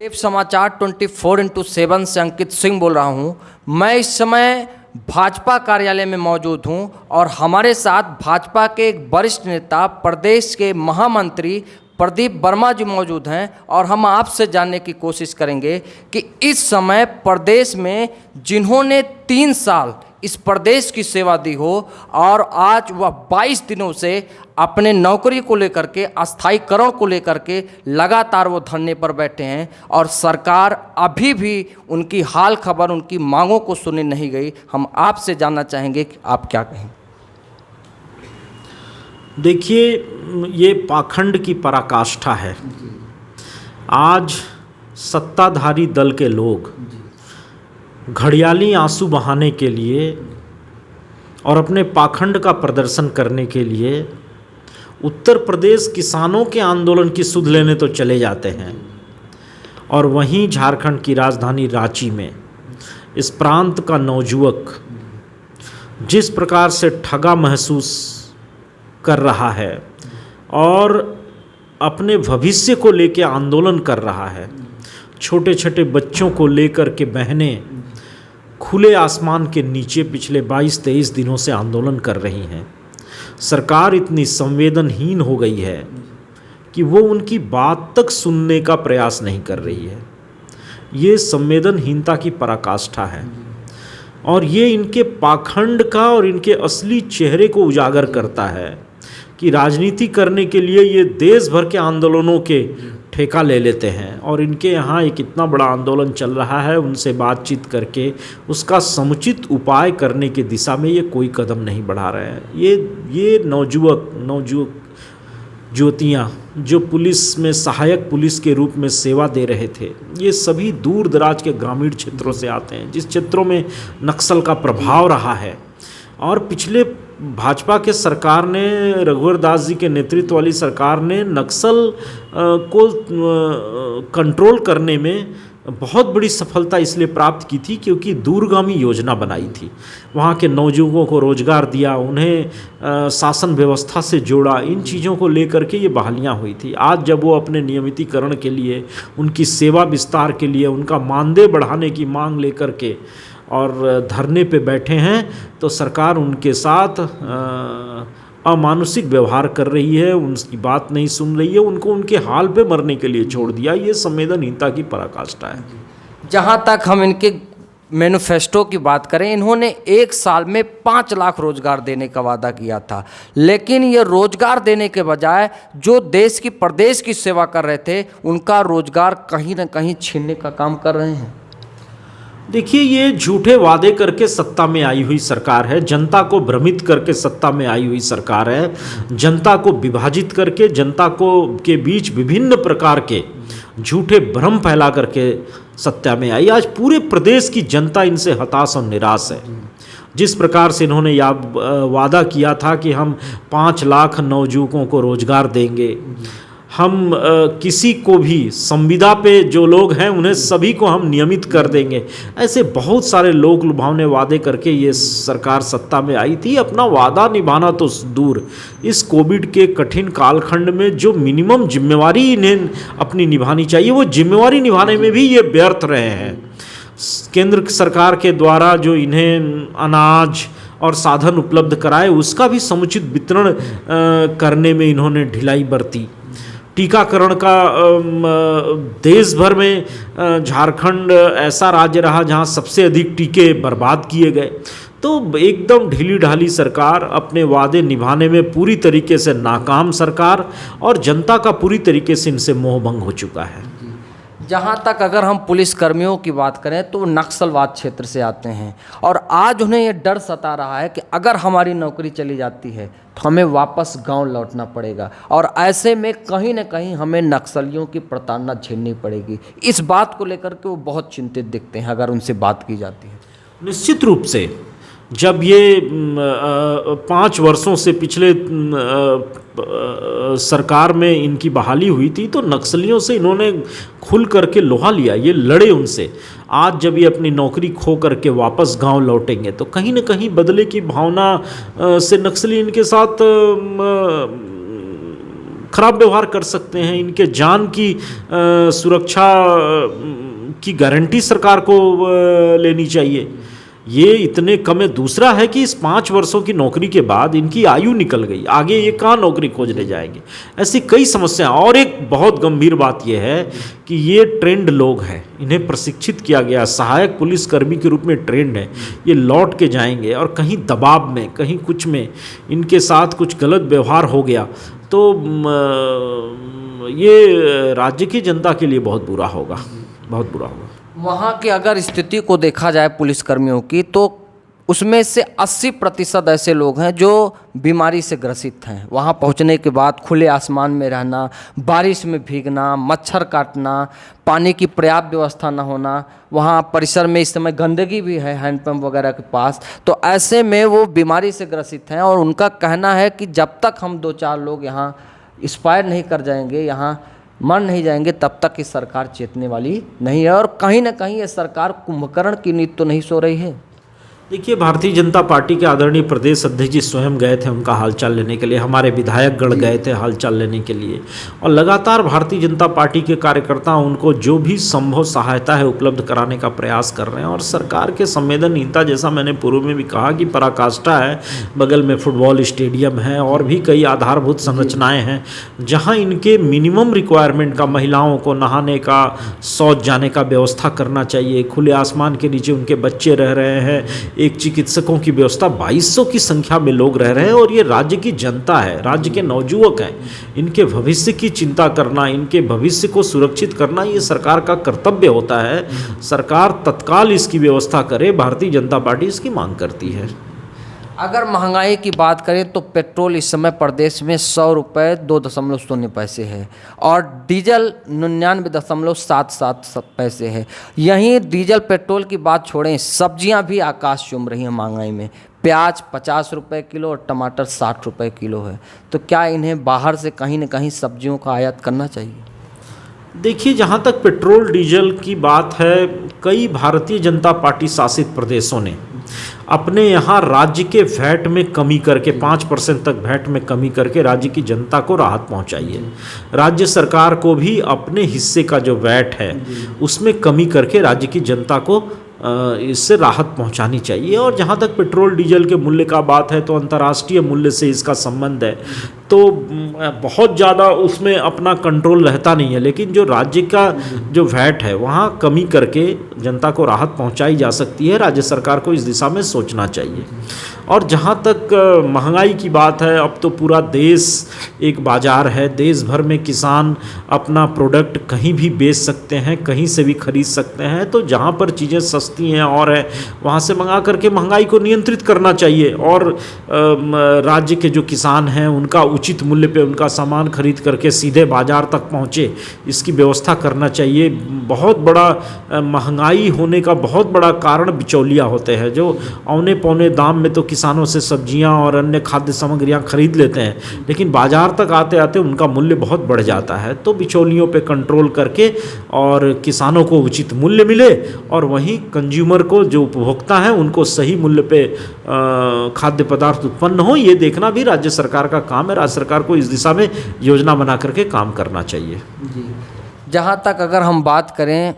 देव समाचार 24x7 से अंकित सिंह बोल रहा हूं। मैं इस समय भाजपा कार्यालय में मौजूद हूं और हमारे साथ भाजपा के एक वरिष्ठ नेता प्रदेश के महामंत्री प्रदीप वर्मा जी मौजूद हैं और हम आपसे जानने की कोशिश करेंगे कि इस समय प्रदेश में जिन्होंने 3 साल इस प्रदेश की सेवा दी हो और आज वह 22 दिनों से अपने नौकरी को लेकर के, अस्थायीकरण को लेकर के लगातार वो धरने पर बैठे हैं और सरकार अभी भी उनकी हाल खबर, उनकी मांगों को सुनी नहीं गई। हम आपसे जानना चाहेंगे कि आप क्या कहें। देखिए, ये पाखंड की पराकाष्ठा है। आज सत्ताधारी दल के लोग घड़ियाली आंसू बहाने के लिए और अपने पाखंड का प्रदर्शन करने के लिए उत्तर प्रदेश किसानों के आंदोलन की सुध लेने तो चले जाते हैं और वहीं झारखंड की राजधानी रांची में इस प्रांत का नवयुवक जिस प्रकार से ठगा महसूस कर रहा है और अपने भविष्य को लेकर आंदोलन कर रहा है। छोटे छोटे बच्चों को लेकर के बहनें खुले आसमान के नीचे पिछले 22-23 दिनों से आंदोलन कर रही हैं। सरकार इतनी संवेदनहीन हो गई है कि वो उनकी बात तक सुनने का प्रयास नहीं कर रही है। ये संवेदनहीनता की पराकाष्ठा है और ये इनके पाखंड का और इनके असली चेहरे को उजागर करता है कि राजनीति करने के लिए ये देश भर के आंदोलनों के ठेका ले लेते हैं और इनके यहाँ एक इतना बड़ा आंदोलन चल रहा है, उनसे बातचीत करके उसका समुचित उपाय करने की दिशा में ये कोई कदम नहीं बढ़ा रहे हैं। ये नवयुवक ज्योतियाँ जो पुलिस में सहायक पुलिस के रूप में सेवा दे रहे थे, ये सभी दूर दराज के ग्रामीण क्षेत्रों से आते हैं जिस क्षेत्रों में नक्सल का प्रभाव रहा है। और पिछले भाजपा के सरकार ने, रघुवर दास जी के नेतृत्व वाली सरकार ने नक्सल को कंट्रोल करने में बहुत बड़ी सफलता इसलिए प्राप्त की थी क्योंकि दूरगामी योजना बनाई थी। वहाँ के नौजुवानों को रोजगार दिया, उन्हें शासन व्यवस्था से जोड़ा। इन चीज़ों को लेकर के ये बहालियाँ हुई थी। आज जब वो अपने नियमितीकरण के लिए, उनकी सेवा विस्तार के लिए, उनका मानदेय बढ़ाने की मांग लेकर के और धरने पे बैठे हैं तो सरकार उनके साथ अमानुषिक व्यवहार कर रही है, उनकी बात नहीं सुन रही है, उनको उनके हाल पे मरने के लिए छोड़ दिया। ये संवेदनहीनता की पराकाष्ठा है। जहाँ तक हम इनके मैनिफेस्टो की बात करें, इन्होंने 1 साल में 5 लाख रोजगार देने का वादा किया था, लेकिन ये रोजगार देने के बजाय जो देश की प्रदेश की सेवा कर रहे थे उनका रोजगार कहीं ना कहीं छीनने का काम कर रहे हैं। देखिए, ये झूठे वादे करके सत्ता में आई हुई सरकार है, जनता को भ्रमित करके सत्ता में आई हुई सरकार है, जनता को विभाजित करके, जनता को के बीच विभिन्न प्रकार के झूठे भ्रम फैला करके सत्ता में आई। आज पूरे प्रदेश की जनता इनसे हताश और निराश है। जिस प्रकार से इन्होंने वादा किया था कि हम 5 लाख नवयुवकों को रोजगार देंगे, हम किसी को भी संविदा पे जो लोग हैं उन्हें सभी को हम नियमित कर देंगे, ऐसे बहुत सारे लोग लुभावने वादे करके ये सरकार सत्ता में आई थी। अपना वादा निभाना तो दूर, इस कोविड के कठिन कालखंड में जो मिनिमम जिम्मेवारी इन्हें अपनी निभानी चाहिए वो जिम्मेवारी निभाने में भी ये व्यर्थ रहे हैं। केंद्र सरकार के द्वारा जो इन्हें अनाज और साधन उपलब्ध कराए उसका भी समुचित वितरण करने में इन्होंने ढिलाई बरती। टीकाकरण का देश भर में झारखंड ऐसा राज्य रहा जहां सबसे अधिक टीके बर्बाद किए गए। तो एकदम ढीली ढाली सरकार, अपने वादे निभाने में पूरी तरीके से नाकाम सरकार और जनता का पूरी तरीके से इनसे मोहभंग हो चुका है। जहाँ तक अगर हम पुलिस कर्मियों की बात करें तो नक्सलवाद क्षेत्र से आते हैं और आज उन्हें ये डर सता रहा है कि अगर हमारी नौकरी चली जाती है तो हमें वापस गांव लौटना पड़ेगा और ऐसे में कहीं ना कहीं हमें नक्सलियों की प्रताड़ना झेलनी पड़ेगी। इस बात को लेकर के वो बहुत चिंतित दिखते हैं अगर उनसे बात की जाती है। निश्चित रूप से जब ये 5 वर्षों से पिछले सरकार में इनकी बहाली हुई थी तो नक्सलियों से इन्होंने खुल करके लोहा लिया, ये लड़े उनसे। आज जब ये अपनी नौकरी खो करके वापस गांव लौटेंगे तो कहीं न कहीं बदले की भावना से नक्सली इनके साथ खराब व्यवहार कर सकते हैं। इनके जान की सुरक्षा की गारंटी सरकार को लेनी चाहिए। ये इतने कम है। दूसरा है कि इस 5 वर्षों की नौकरी के बाद इनकी आयु निकल गई, आगे ये कहाँ नौकरी खोजने जाएंगे। ऐसी कई समस्याएं। और एक बहुत गंभीर बात यह है कि ये ट्रेंड लोग हैं, इन्हें प्रशिक्षित किया गया, सहायक पुलिसकर्मी के रूप में ट्रेंड है। ये लौट के जाएंगे और कहीं दबाव में, कहीं कुछ में इनके साथ कुछ गलत व्यवहार हो गया तो ये राज्य की जनता के लिए बहुत बुरा होगा, बहुत बुरा होगा। वहाँ की अगर स्थिति को देखा जाए पुलिसकर्मियों की, तो उसमें से 80% ऐसे लोग हैं जो बीमारी से ग्रसित हैं। वहाँ पहुँचने के बाद खुले आसमान में रहना, बारिश में भीगना, मच्छर काटना, पानी की पर्याप्त व्यवस्था न होना, वहाँ परिसर में इस समय गंदगी भी है हैंडपम्प वगैरह के पास, तो ऐसे में वो बीमारी से ग्रसित हैं। और उनका कहना है कि जब तक हम 2-4 लोग यहाँ एक्सपायर नहीं कर जाएंगे, यहाँ मर नहीं जाएंगे, तब तक ये सरकार चेतने वाली नहीं है। और कहीं ना कहीं ये सरकार कुंभकर्ण की नींद तो नहीं सो रही है। देखिए, भारतीय जनता पार्टी के आदरणीय प्रदेश अध्यक्ष जी स्वयं गए थे उनका हालचाल लेने के लिए, हमारे विधायकगण गए थे हालचाल लेने के लिए, और लगातार भारतीय जनता पार्टी के कार्यकर्ता उनको जो भी संभव सहायता है उपलब्ध कराने का प्रयास कर रहे हैं। और सरकार के संवेदनहीनता, जैसा मैंने पूर्व में भी कहा, कि पराकाष्ठा है। बगल में फुटबॉल स्टेडियम है और भी कई आधारभूत संरचनाएँ हैं जहाँ इनके मिनिमम रिक्वायरमेंट का, महिलाओं को नहाने का, शौच जाने का व्यवस्था करना चाहिए। खुले आसमान के नीचे उनके बच्चे रह रहे हैं, एक चिकित्सकों की व्यवस्था, 2200 की संख्या में लोग रह रहे हैं। और ये राज्य की जनता है, राज्य के नवयुवक हैं, इनके भविष्य की चिंता करना, इनके भविष्य को सुरक्षित करना ये सरकार का कर्तव्य होता है। सरकार तत्काल इसकी व्यवस्था करे, भारतीय जनता पार्टी इसकी मांग करती है। अगर महंगाई की बात करें तो पेट्रोल इस समय प्रदेश में 100 रुपये 2.0 पैसे है और डीजल 99.77 पैसे है। यहीं डीजल पेट्रोल की बात छोड़ें, सब्जियां भी आकाश चूम रही हैं महंगाई में। प्याज 50 रुपये किलो और टमाटर 60 रुपये किलो है। तो क्या इन्हें बाहर से कहीं न कहीं सब्जियों का आयात करना चाहिए? देखिए, जहाँ तक पेट्रोल डीजल की बात है, कई भारतीय जनता पार्टी शासित प्रदेशों ने अपने यहाँ राज्य के वैट में कमी करके 5% तक वैट में कमी करके राज्य की जनता को राहत पहुँचाई है। राज्य सरकार को भी अपने हिस्से का जो वैट है उसमें कमी करके राज्य की जनता को इससे राहत पहुंचानी चाहिए। और जहां तक पेट्रोल डीजल के मूल्य का बात है, तो अंतर्राष्ट्रीय मूल्य से इसका संबंध है, तो बहुत ज़्यादा उसमें अपना कंट्रोल रहता नहीं है। लेकिन जो राज्य का जो वैट है वहाँ कमी करके जनता को राहत पहुंचाई जा सकती है। राज्य सरकार को इस दिशा में सोचना चाहिए। और जहाँ तक महंगाई की बात है, अब तो पूरा देश एक बाज़ार है, देश भर में किसान अपना प्रोडक्ट कहीं भी बेच सकते हैं, कहीं से भी खरीद सकते हैं। तो जहाँ पर चीज़ें सस्ती हैं और है, वहाँ से मंगा करके महंगाई को नियंत्रित करना चाहिए। और राज्य के जो किसान हैं उनका उचित मूल्य पे उनका सामान खरीद करके सीधे बाज़ार तक पहुँचे, इसकी व्यवस्था करना चाहिए। बहुत बड़ा महंगाई होने का बहुत बड़ा कारण बिचौलिया होते हैं, जो औने पौने दाम में तो किसानों से सब्जियां और अन्य खाद्य सामग्रियां खरीद लेते हैं, लेकिन बाजार तक आते आते उनका मूल्य बहुत बढ़ जाता है। तो बिचौलियों पे कंट्रोल करके और किसानों को उचित मूल्य मिले और वहीं कंज्यूमर को, जो उपभोक्ता हैं, उनको सही मूल्य पे खाद्य पदार्थ उत्पन्न हो, ये देखना भी राज्य सरकार का काम है। राज्य सरकार को इस दिशा में योजना बना करके काम करना चाहिए। जहाँ तक अगर हम बात करें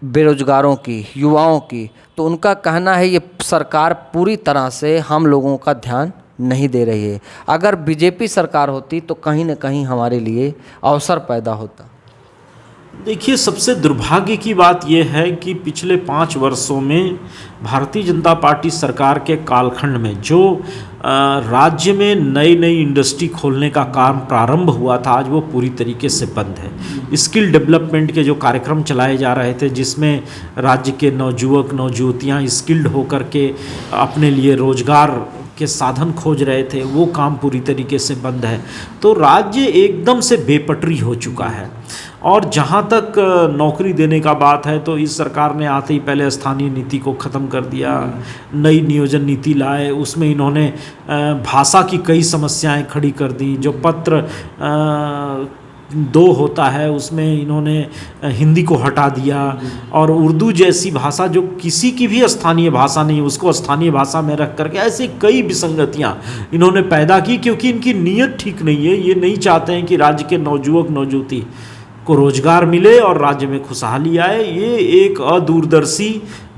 बेरोजगारों की, युवाओं की, तो उनका कहना है ये सरकार पूरी तरह से हम लोगों का ध्यान नहीं दे रही है। अगर बीजेपी सरकार होती तो कहीं न कहीं हमारे लिए अवसर पैदा होता। देखिए, सबसे दुर्भाग्य की बात यह है कि पिछले 5 वर्षों में भारतीय जनता पार्टी सरकार के कालखंड में जो राज्य में नई नई इंडस्ट्री खोलने का काम प्रारंभ हुआ था, आज वो पूरी तरीके से बंद है। स्किल डेवलपमेंट के जो कार्यक्रम चलाए जा रहे थे, जिसमें राज्य के नवयुवक नवयुवतियाँ स्किल्ड होकर के अपने लिए रोजगार के साधन खोज रहे थे, वो काम पूरी तरीके से बंद है। तो राज्य एकदम से बेपटरी हो चुका है। और जहाँ तक नौकरी देने का बात है, तो इस सरकार ने आते ही पहले स्थानीय नीति को ख़त्म कर दिया, नई नियोजन नीति लाए, उसमें इन्होंने भाषा की कई समस्याएं खड़ी कर दी। जो पत्र 2 होता है उसमें इन्होंने हिंदी को हटा दिया, और उर्दू जैसी भाषा जो किसी की भी स्थानीय भाषा नहीं उसको स्थानीय भाषा में रख करके ऐसे कई विसंगतियां इन्होंने पैदा की, क्योंकि इनकी नीयत ठीक नहीं है। ये नहीं चाहते हैं कि राज्य के नौजुवक नौजुवती को रोजगार मिले और राज्य में खुशहाली आए। ये एक अदूरदर्शी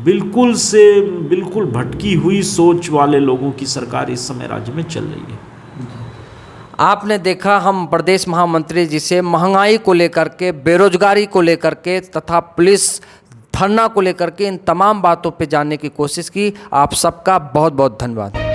बिल्कुल भटकी हुई सोच वाले लोगों की सरकार इस समय राज्य में चल रही है। आपने देखा हम प्रदेश महामंत्री जी से महंगाई को लेकर के, बेरोजगारी को लेकर के तथा पुलिस धरना को लेकर के इन तमाम बातों पे जानने की कोशिश की। आप सबका बहुत बहुत धन्यवाद।